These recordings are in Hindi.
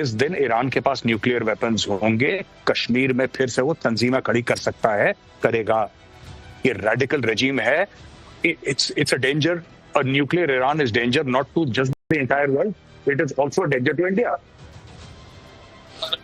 जिस दिन ईरान के पास न्यूक्लियर वेपन्स होंगे, कश्मीर में फिर से वो तंजीमें खड़ी कर सकता है, करेगा। ये रेडिकल रेजिम है। It's a danger. A nuclear Iran is danger not to just the entire world, it is also a danger to India.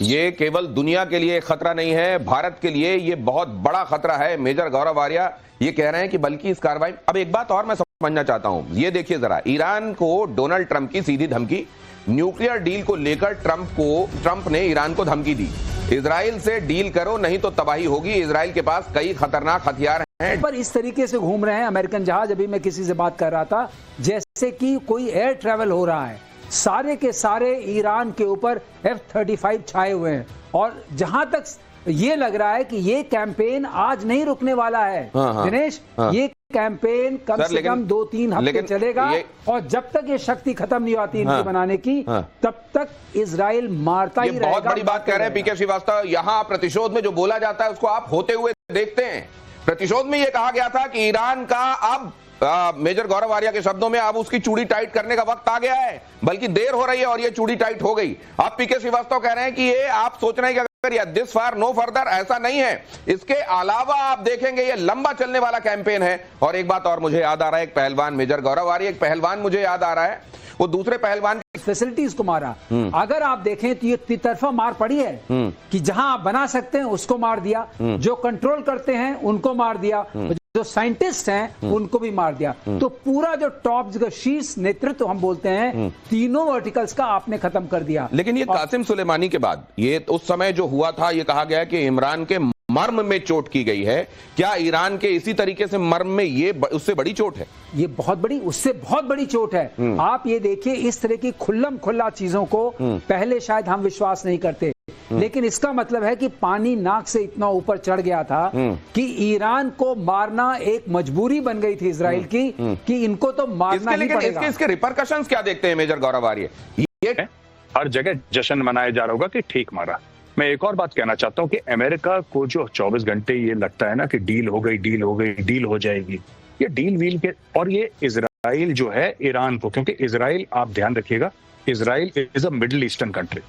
ये केवल दुनिया के लिए खतरा नहीं है, भारत के लिए ये बहुत बड़ा खतरा है। मेजर गौरव आर्या ये कह रहे हैं कि बल्कि इस कार्रवाई। अब एक बात और मैं समझना चाहता हूं, ये देखिए जरा, ईरान को डोनाल्ड ट्रंप की सीधी धमकी, न्यूक्लियर डील को लेकर ट्रंप ने ईरान को धमकी दी, इजराइल से डील करो नहीं तो तबाही होगी, इजराइल के पास कई खतरनाक हथियार हैं। पर इस तरीके से घूम रहे हैं अमेरिकन जहाज। अभी मैं किसी से बात कर रहा था, जैसे कि कोई एयर ट्रैवल हो रहा है, सारे के सारे ईरान के ऊपर F-35 छाए हुए हैं, और जहां तक ये लग रहा है कि ये कैंपेन आज नहीं रुकने वाला है दिनेश। ये कैंपेन कम से कम 2-3 हफ्ते चलेगा, और जब तक ये शक्ति खत्म नहीं होती इनकी बनाने की, तब तक इजराइल मारता ही रहेगा। बहुत बड़ी बात कह रहे हैं पीके श्रीवास्तव। यहाँ प्रतिशोध में जो बोला जाता है उसको आप होते हुए देखते हैं। प्रतिशोध में यह कहा गया था कि ईरान का अब मेजर गौरव आर्या के शब्दों में अब उसकी चूड़ी टाइट करने का वक्त आ गया है, बल्कि देर हो रही है और ये चूड़ी टाइट हो गई। अब पीके श्रीवास्तव कह रहे हैं कि ये आप सोच रहे हैं कि अगर दिस फार नो फर्दर, ऐसा नहीं है। इसके अलावा आप देखेंगे ये लंबा चलने वाला कैंपेन है। और एक बात और मुझे याद आ रहा है, एक पहलवान, मेजर गौरव आर्या एक पहलवान मुझे याद आ रहा है, वो दूसरे पहलवान फैसिलिटीज को मारा। अगर आप देखें तो ये तितरफा मार पड़ी है कि जहां आप बना सकते हैं उसको मार दिया, जो कंट्रोल करते हैं उनको मार दिया, जो साइंटिस्ट हैं उनको भी मार दिया। तो पूरा जो टॉप शीर्ष नेतृत्व हम बोलते हैं, तीनों वर्टिकल्स का आपने खत्म कर दिया। लेकिन ये कासिम सुलेमानी के बाद ये उस समय जो हुआ था, ये कहा गया कि इमरान के मर्म में चोट की गई है। क्या ईरान के इसी तरीके से मर्म में ये उससे बड़ी चोट है? ये बहुत बड़ी, उससे बहुत बड़ी चोट है। आप ये देखिए, इस तरह की खुल्लम खुल्ला चीजों को पहले शायद हम विश्वास नहीं करते, लेकिन इसका मतलब है कि पानी नाक से इतना ऊपर चढ़ गया था कि ईरान को मारना एक मजबूरी बन गई थी इजराइल की, कि इनको तो मारना ही पड़ेगा। इसके रिपरकशंस क्या देखते हैं मेजर गौरव आर्य? ये हर जगह जश्न मनाया जा रहा होगा कि ठीक मारा। मैं एक और बात कहना चाहता हूं कि अमेरिका को जो 24 घंटे ये लगता है ना कि डील हो गई, डील हो गई, डील हो जाएगी, ये डील व्हील के, और ये इजराइल जो है ईरान को, क्योंकि इजराइल, आप ध्यान रखिएगा, Israel is a middle eastern country.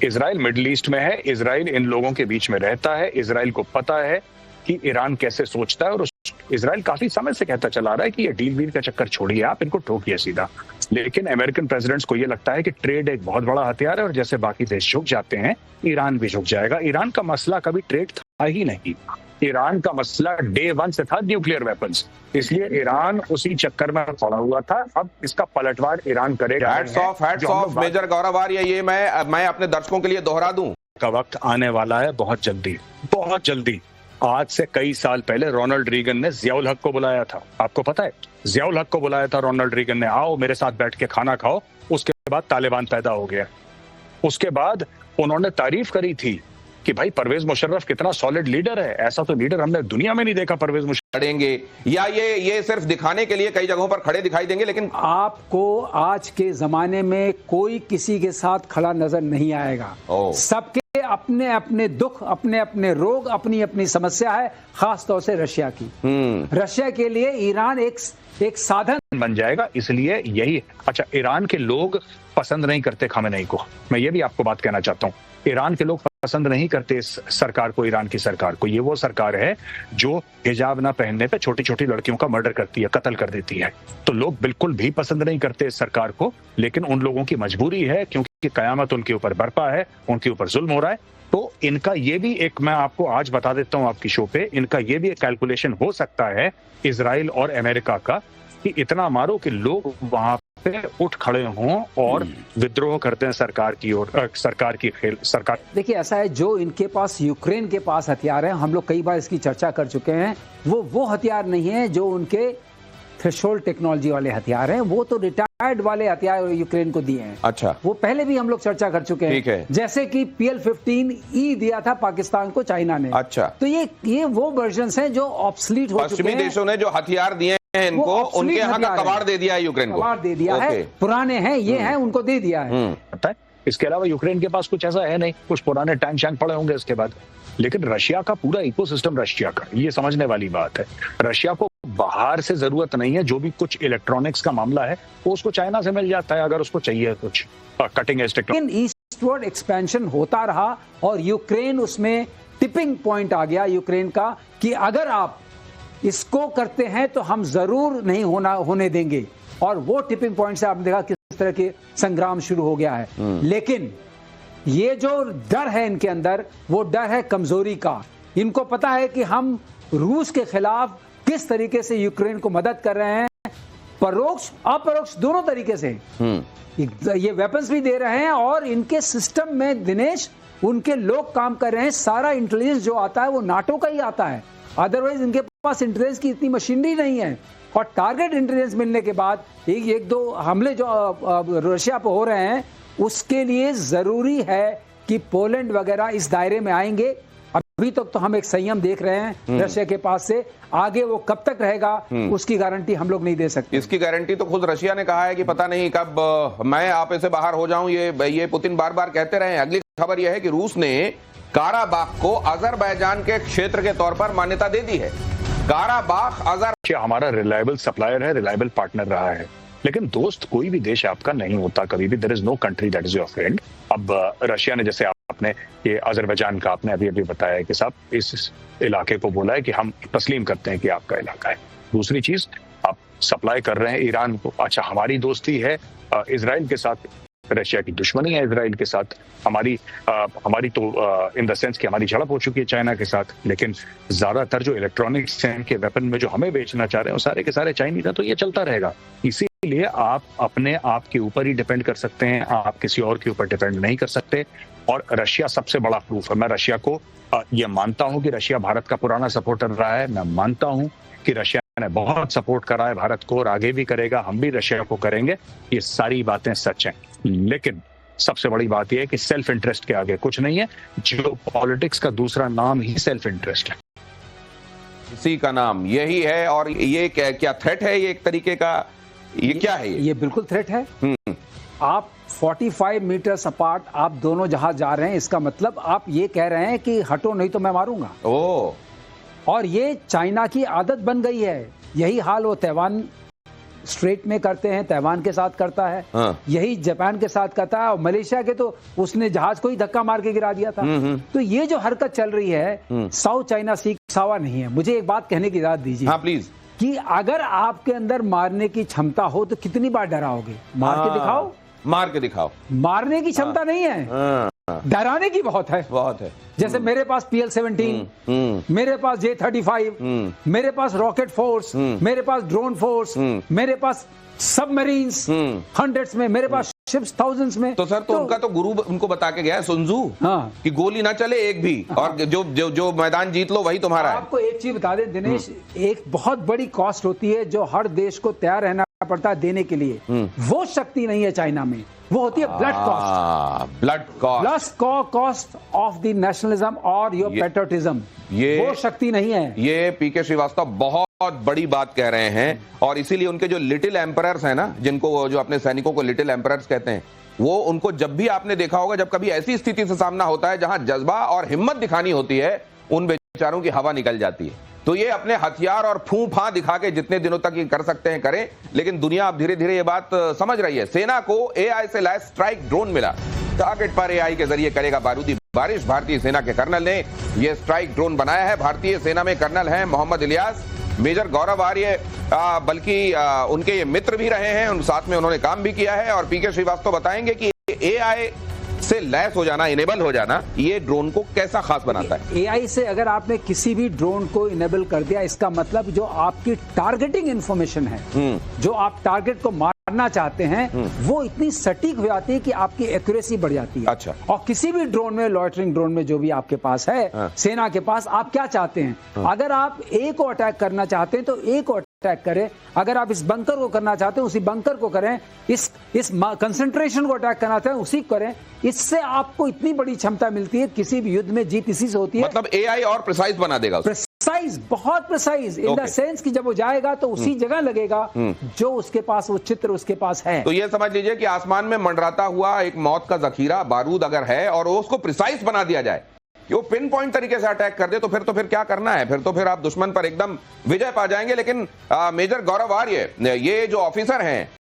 Israel middle east में है, इजराइल इन लोगों के बीच में रहता है, इजराइल को पता है कि ईरान कैसे सोचता है, और इजराइल काफी समय से कहता चला रहा है कि ये डील व्हील का चक्कर छोड़िए, आप इनको ठोकिए सीधा। लेकिन अमेरिकन प्रेसिडेंट्स को ये लगता है कि ट्रेड एक बहुत बड़ा हथियार है, और जैसे बाकी देश झुक जाते हैं, ईरान भी झुक जाएगा। ईरान का मसला कभी ट्रेड था ही नहीं, ईरान का मसला डे 1 से था न्यूक्लियर वेपन्स, इसलिए ईरान उसी चक्कर में पड़ा हुआ था। अब इसका पलटवार ईरान करेगा। हैट्स ऑफ मेजर गौरव आर्य। ये मैं अपने दर्शकों के लिए दोहरा दूं का वक्त आने वाला है बहुत जल्दी, बहुत जल्दी। आज से कई साल पहले रोनाल्ड रीगन ने जियाउल हक को बुलाया था, आपको पता है? जियाउल हक को बुलाया था रोनाल्ड रीगन ने, आओ मेरे साथ बैठ के खाना खाओ। उसके बाद तालिबान पैदा हो गया। उसके बाद उन्होंने तारीफ करी थी कि भाई परवेज मुशर्रफ कितना सॉलिड लीडर है, ऐसा तो लीडर हमने दुनिया में नहीं देखा। परवेज मुशर्रफ खड़ेंगे या ये सिर्फ दिखाने के लिए कई जगहों पर खड़े दिखाई देंगे, लेकिन आपको आज के जमाने में कोई किसी के साथ खड़ा नजर नहीं आएगा। सबके अपने अपने दुख, अपने अपने रोग, अपनी अपनी समस्या है, खास तौर से रशिया की। रशिया के लिए ईरान एक साधन बन जाएगा। इसलिए यही, अच्छा, ईरान के लोग पसंद नहीं करते खामेनेई को, मैं ये भी आपको बात कहना चाहता हूँ। ईरान के लोग पसंद नहीं करते इस सरकार को, ईरान की सरकार को। ये वो सरकार है जो हिजाब ना पहनने पे छोटी छोटी लड़कियों का मर्डर करती है, कत्ल कर देती है। तो लोग बिल्कुल भी पसंद नहीं करते इस सरकार को, लेकिन उन लोगों की मजबूरी है, क्योंकि कयामत उनके ऊपर बरपा है, उनके ऊपर जुल्म हो रहा है। तो इनका ये भी एक, मैं आपको आज बता देता हूँ आपकी शो पे, इनका ये भी एक कैलकुलेशन हो सकता है इजराइल और अमेरिका का, कि इतना मारो कि लोग वहां पे उठ खड़े हों और विद्रोह करते हैं सरकार की ओर, सरकार की खेल सरकार। देखिए, ऐसा है, जो इनके पास, यूक्रेन के पास हथियार है, हम लोग कई बार इसकी चर्चा कर चुके हैं, वो हथियार नहीं है जो उनके थ्रेशोल्ड टेक्नोलॉजी वाले हथियार हैं, वो तो रिटायर्ड वाले हथियार यूक्रेन को दिए हैं। अच्छा, वो पहले भी हम लोग चर्चा कर चुके हैं, जैसे कि PL-15E दिया था पाकिस्तान को चाइना ने। अच्छा, तो ये वो वर्जन्स हैं जो ऑब्सलीट हो चुके हैं। पश्चिमी देशों ने जो हथियार दिए हैं इनको, उनके यहाँ का कबाड़ दे दिया है यूक्रेन को, कबाड़ दे दिया है, पुराने हैं ये हैं, उनको दे दिया है। इसके अलावा यूक्रेन के पास कुछ ऐसा है नहीं, कुछ पुराने टैंक शैंक पड़े होंगे इसके बाद। लेकिन रशिया का पूरा इकोसिस्टम, रशिया का, ये समझने वाली बात है, रशिया को बाहर से जरूरत नहीं है। जो भी कुछ इलेक्ट्रॉनिक्स का मामला है वो उसको चाइना से मिल जाता है, अगर उसको चाहिए कुछ cutting edge technology. East eastward expansion होता रहा और यूक्रेन उसमें टिपिंग पॉइंट आ गया यूक्रेन का कि अगर आप इसको करते हैं तो हम जरूर नहीं होने देंगे, और वो टिपिंग पॉइंट से आपने देखा किस तरह के संग्राम शुरू हो गया है। लेकिन ये जो डर है इनके अंदर, वो डर है कमजोरी का। इनको पता है कि हम रूस के खिलाफ किस तरीके से यूक्रेन को मदद कर रहे हैं, परोक्ष अपरोक्ष दोनों तरीके से। ये वेपन्स भी दे रहे हैं और इनके सिस्टम में दिनेश उनके लोग काम कर रहे हैं। सारा इंटेलिजेंस जो आता है वो नाटो का ही आता है, अदरवाइज इनके पास इंटेलिजेंस की इतनी मशीनरी नहीं है। और टारगेट इंटेलिजेंस मिलने के बाद एक दो हमले जो रशिया पर हो रहे हैं, उसके लिए जरूरी है कि पोलैंड वगैरह इस दायरे में आएंगे। अभी तक तो हम एक संयम देख रहे हैं रशिया के पास से, आगे वो कब तक रहेगा उसकी गारंटी हम लोग नहीं दे सकते। इसकी गारंटी तो खुद रशिया ने कहा है कि पता नहीं कब मैं आप से बाहर हो जाऊं, ये पुतिन बार बार कहते रहे हैं। अगली खबर यह है कि रूस ने काराबाख को अजरबैजान के क्षेत्र के तौर पर मान्यता दे दी है। काराबाख हमारा रिलायबल सप्लायर है, रिलायबल पार्टनर रहा है, लेकिन दोस्त कोई भी देश आपका नहीं होता कभी भी। There is no country that is your friend. अब रशिया ने, जैसे आपने ये अजरबैजान का आपने अभी बताया कि साहब इस इलाके को बोला है कि हम तस्लीम करते हैं कि आपका इलाका है। दूसरी चीज, आप सप्लाई कर रहे हैं ईरान को। अच्छा, हमारी दोस्ती है इजराइल के साथ, रशिया की दुश्मनी है इजराइल के साथ। हमारी तो इन द सेंस कि हमारी झड़प हो चुकी है चाइना के साथ, लेकिन ज्यादातर जो इलेक्ट्रॉनिक्स हैं के वेपन में जो हमें बेचना चाह रहे हैं वो सारे के सारे चाइनीज है। तो ये चलता रहेगा। इसीलिए आप अपने आप के ऊपर ही डिपेंड कर सकते हैं, आप किसी और के ऊपर डिपेंड नहीं कर सकते। और रशिया सबसे बड़ा प्रूफ है। मैं रशिया को ये मानता हूं कि रशिया भारत का पुराना सपोर्टर रहा है। मैं मानता हूं कि रशिया ने बहुत सपोर्ट करा है भारत को और आगे भी करेगा, हम भी रशिया को करेंगे। ये सारी बातें सच हैं, लेकिन सबसे बड़ी बात यह है कि सेल्फ इंटरेस्ट के आगे कुछ नहीं है। जियो पॉलिटिक्स का दूसरा नाम ही सेल्फ इंटरेस्ट है। इसी का नाम यही है। और ये क्या थ्रेट है? ये एक तरीके का ये क्या है? ये बिल्कुल थ्रेट है। आप 45 मीटर्स अपार्ट आप दोनों जहां जा रहे हैं, इसका मतलब आप ये कह रहे हैं कि हटो नहीं तो मैं मारूंगा। और ये चाइना की आदत बन गई है। यही हाल वो ताइवान स्ट्रेट में करते हैं, ताइवान के साथ करता है। यही जापान के साथ करता है, और मलेशिया के तो उसने जहाज को ही धक्का मार के गिरा दिया था। तो ये जो हरकत चल रही है साउथ चाइना सी सावा नहीं है। मुझे एक बात कहने की इजाजत दीजिए। हाँ प्लीज। कि अगर आपके अंदर मारने की क्षमता हो तो कितनी बार डराओगे? मार के दिखाओ। मार के दिखाओ। मारने की क्षमता नहीं है, डराने की बहुत है। बहुत है। जैसे मेरे पास PL-17, मेरे पास J-35, मेरे पास रॉकेट फोर्स, मेरे पास ड्रोन फोर्स, मेरे पास सबमरीन्स हंड्रेड्स में, मेरे पास शिप्स थाउजेंड्स में। तो सर तो उनका तो गुरु उनको बता के गया है सुनजू, कि गोली ना चले एक भी, और जो मैदान जीत लो वही तुम्हारा है। आपको एक चीज बता दें दिनेश, एक बहुत बड़ी कॉस्ट होती है जो हर देश को तैयार रहना पड़ता है देने के लिए। वो शक्ति नहीं है चाइना में, वो होती है blood cost. Blood cost plus cost of the nationalism और योर पेट्रियटिज्म, वो शक्ति नहीं है। ये पीके श्रीवास्तव बहुत बड़ी बात कह रहे हैं। और इसीलिए उनके जो लिटिल एम्परर्स हैं ना, जिनको जो अपने सैनिकों को लिटिल एम्परर्स कहते हैं, वो उनको जब भी आपने देखा होगा, जब कभी ऐसी स्थिति से सामना होता है जहां जज्बा और हिम्मत दिखानी होती है, उन बेचारों की हवा निकल जाती है। तो ये अपने हथियार और फूं-फां दिखा के जितने दिनों तक ये कर सकते हैं करें, लेकिन दुनिया अब धीरे धीरे ये बात समझ रही है। सेना को AI से लैस स्ट्राइक ड्रोन मिला, टारगेट पर AI के जरिए करेगा बारूदी बारिश। भारतीय सेना के कर्नल ने यह स्ट्राइक ड्रोन बनाया है। भारतीय सेना में कर्नल हैं मोहम्मद इलियास, मेजर गौरव आर्य, बल्कि उनके ये मित्र भी रहे हैं, उन साथ में उन्होंने काम भी किया है। और पीके श्रीवास्तव बताएंगे कि AI से लैस हो जाना, इनेबल हो जाना, ये ड्रोन को कैसा खास बनाता है। AI से अगर आपने किसी भी ड्रोन को इनेबल कर दिया, इसका मतलब जो आपकी टारगेटिंग इंफॉर्मेशन है, जो आप टारगेट को मारना चाहते हैं, वो इतनी सटीक हो जाती है कि आपकी एक्यूरेसी बढ़ जाती है। अच्छा। और किसी भी ड्रोन में, लॉयटरिंग ड्रोन में जो भी आपके पास है, सेना के पास, आप क्या चाहते हैं? अगर आप A को अटैक करना चाहते हैं तो A को अटैक करें, अगर आप इस बंकर को करना चाहते हैं उसी बंकर को करें, इस कंसंट्रेशन को अटैक करना चाहते हैं उसी को करें। इससे आपको इतनी बड़ी क्षमता मिलती है, किसी भी युद्ध में जीत इसी से होती है। मतलब AI और प्रिसाइज बना देगा, प्रिसाइज, बहुत प्रिसाइज इन द सेंस कि जब वो जाएगा तो उसी जगह लगेगा जो उसके पास, वो चित्र उसके पास है। तो ये समझ लीजिए कि आसमान में मंडराता हुआ एक मौत का जखीरा बारूद अगर है और उसको प्रिसाइज बना दिया जाए कि वो पिन पॉइंट तरीके से अटैक कर दे, तो फिर क्या करना है? फिर आप दुश्मन पर एकदम विजय पा जाएंगे। लेकिन मेजर गौरव आर्य, ये जो ऑफिसर हैं,